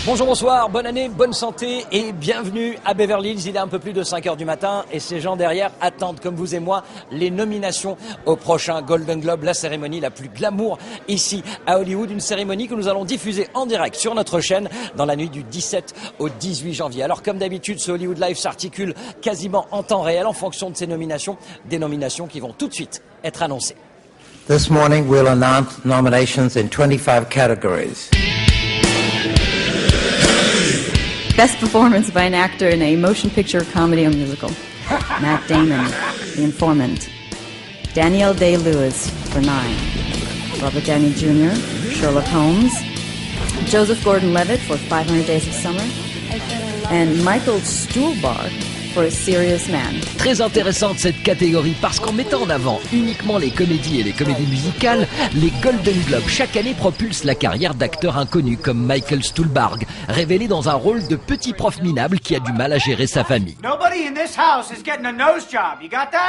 Bonjour, bonsoir, bonne année, bonne santé et bienvenue à Beverly Hills. Il est un peu plus de 5 heures du matin et ces gens derrière attendent, comme vous et moi, les nominations au prochain Golden Globe, la cérémonie la plus glamour ici à Hollywood. Une cérémonie que nous allons diffuser en direct sur notre chaîne dans la nuit du 17 au 18 janvier. Alors comme d'habitude, ce Hollywood Live s'articule quasiment en temps réel en fonction de ces nominations, des nominations qui vont tout de suite être annoncées. This morning we'll announce nominations in 25 categories. Best performance by an actor in a motion picture, comedy, or musical. Matt Damon, The Informant. Daniel Day-Lewis for 9. Robert Downey Jr., Sherlock Holmes. Joseph Gordon-Levitt for 500 Days of Summer. And Michael Stuhlbarg for A Serious Man. Très intéressante cette catégorie parce qu'en mettant en avant uniquement les comédies et les comédies musicales, les Golden Globes chaque année propulsent la carrière d'acteurs inconnus comme Michael Stuhlbarg, révélé dans un rôle de petit prof minable qui a du mal à gérer sa famille.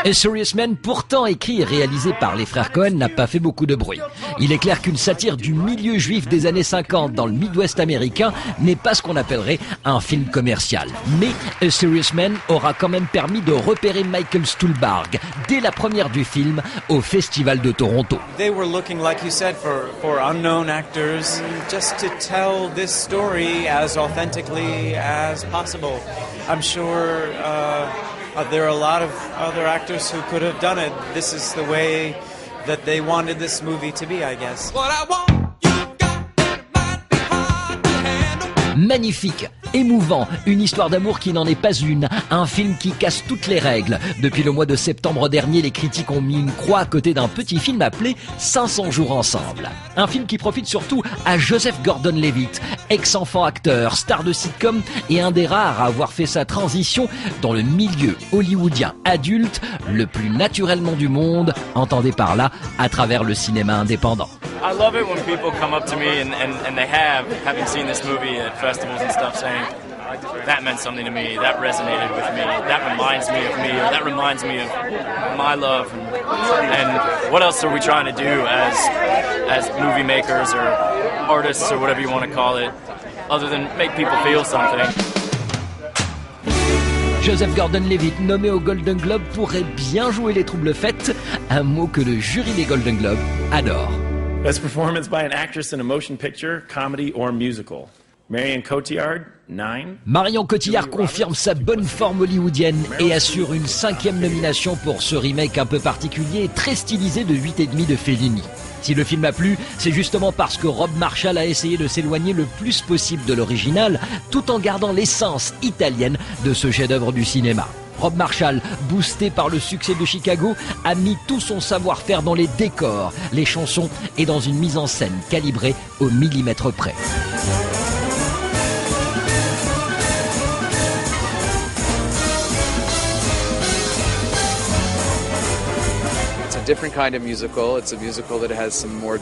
A Serious Man, pourtant écrit et réalisé par les frères Cohen, n'a pas fait beaucoup de bruit. Il est clair qu'une satire du milieu juif des années 50 dans le Midwest américain n'est pas ce qu'on appellerait un film commercial. Mais A Serious Man aura quand même permis de repérer Michael Stuhlbarg dès la première du film au Festival de Toronto. They were looking, like you said, for unknown actors just to tell this story as authentically as possible. I'm sure there are a lot of other actors who could have done it. This is the way that they wanted this movie to be, I guess. Magnifique, émouvant, une histoire d'amour qui n'en est pas une, un film qui casse toutes les règles. Depuis le mois de septembre dernier, les critiques ont mis une croix à côté d'un petit film appelé 500 jours ensemble. Un film qui profite surtout à Joseph Gordon-Levitt, ex-enfant acteur, star de sitcom et un des rares à avoir fait sa transition dans le milieu hollywoodien adulte le plus naturellement du monde, entendez par là à travers le cinéma indépendant. I love it when people come up to me and they having seen this movie at festivals and stuff, saying that meant something to me, that resonated with me, that reminds me of me, or that reminds me of my love, and what else are we trying to do as movie makers or artists or whatever you want to call it, other than make people feel something. Joseph Gordon-Levitt, nommé au Golden Globe, pourrait bien jouer les troubles fêtes, un mot que le jury des Golden Globes adore. Best performance by an actress in a motion picture, comedy, or musical. Marion Cotillard, 9. Marion Cotillard confirme sa bonne forme hollywoodienne et assure une 5e nomination pour ce remake un peu particulier et très stylisé de 8,5 de Fellini. Si le film a plu, c'est justement parce que Rob Marshall a essayé de s'éloigner le plus possible de l'original, tout en gardant l'essence italienne de ce chef-d'œuvre du cinéma. Rob Marshall, boosté par le succès de Chicago, a mis tout son savoir-faire dans les décors, les chansons et dans une mise en scène calibrée au millimètre près. It's a different kind of musical. It's a musical that has some more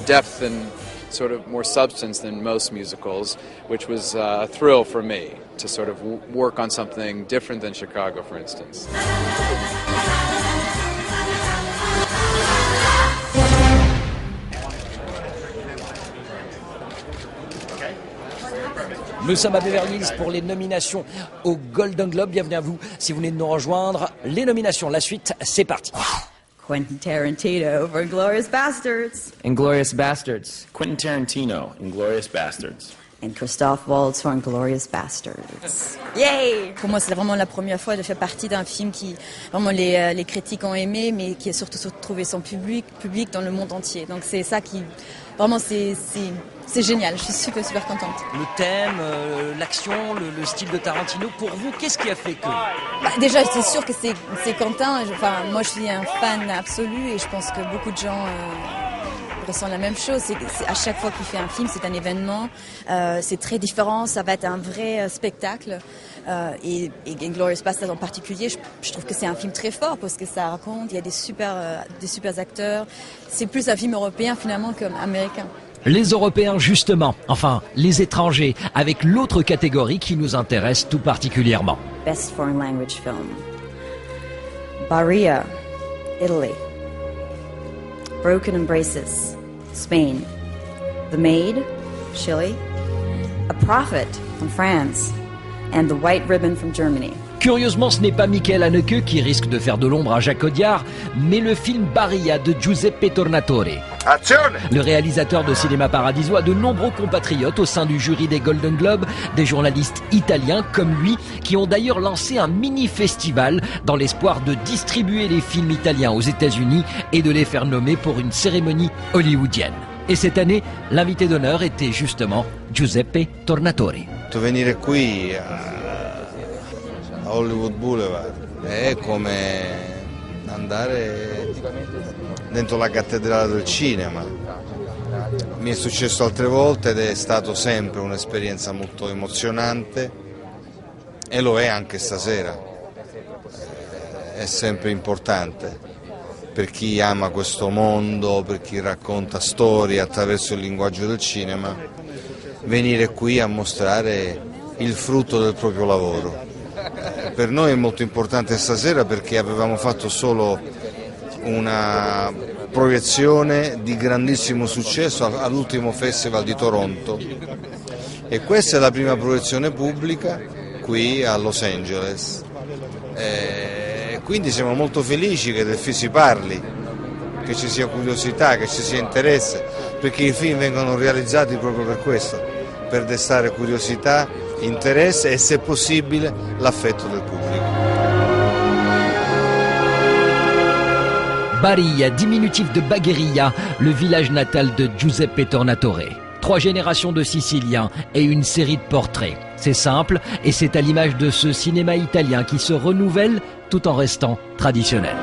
depth and sort of more substance than most musicals, which was a thrill for me to sort of work on something different than Chicago, for instance. Nous sommes à Beverly Hills pour les nominations au Golden Globe. Bienvenue à vous si vous venez de nous rejoindre. Les nominations, la suite, c'est parti. Quentin Tarantino for Inglourious Bastards. Inglourious Bastards. Quentin Tarantino, Inglourious Bastards. And Christoph Waltz for Inglourious Bastards. Yay! Pour moi, c'est vraiment la première fois de faire partie d'un film qui, vraiment, les critiques ont aimé, mais qui a surtout trouvé son public dans le monde entier. Donc c'est ça qui, vraiment, c'est génial. Je suis super contente. Le thème, l'action, le style de Tarantino, pour vous, qu'est-ce qui a fait que... Déjà, c'est sûr que c'est Quentin. Moi, je suis un fan absolu et je pense que beaucoup de gens ressent la même chose. C'est à chaque fois qu'il fait un film, c'est un événement. C'est très différent. Ça va être un vrai spectacle. Et Inglourious Basterds en particulier, je trouve que c'est un film très fort parce que ça raconte. Il y a des super acteurs. C'est plus un film européen finalement qu'américain. Les Européens justement, enfin les étrangers, avec l'autre catégorie qui nous intéresse tout particulièrement. Best Foreign Language Film. Barria, Italy. Broken Embraces, Spain. The Maid, Chile. a prophet from France, and the white ribbon from Germany. Curieusement, ce n'est pas Michael Haneke qui risque de faire de l'ombre à Jacques Audiard, mais le film Barilla de Giuseppe Tornatore. Azione! Le réalisateur de Cinéma Paradiso a de nombreux compatriotes au sein du jury des Golden Globes, des journalistes italiens comme lui, qui ont d'ailleurs lancé un mini-festival dans l'espoir de distribuer les films italiens aux États-Unis et de les faire nommer pour une cérémonie hollywoodienne. Et cette année, l'invité d'honneur était justement Giuseppe Tornatore. Venire qui a Hollywood Boulevard è come andare dentro la cattedrale del cinema. Mi è successo altre volte ed è stato sempre un'esperienza molto emozionante e lo è anche stasera. È sempre importante per chi ama questo mondo, per chi racconta storie attraverso il linguaggio del cinema, venire qui a mostrare il frutto del proprio lavoro. Per noi è molto importante stasera perché avevamo fatto solo una proiezione di grandissimo successo all'ultimo Festival di Toronto e questa è la prima proiezione pubblica qui a Los Angeles. Quindi siamo molto felici che del film si parli, che ci sia curiosità, che ci sia interesse, perché i film vengono realizzati proprio per questo, per destare curiosità, interesse e se possibile l'affetto del pubblico. Barilla, diminutif de Bagheria, le village natal de Giuseppe Tornatore. 3 générations de Siciliens et une série de portraits. C'est simple et c'est à l'image de ce cinéma italien qui se renouvelle tout en restant traditionnel.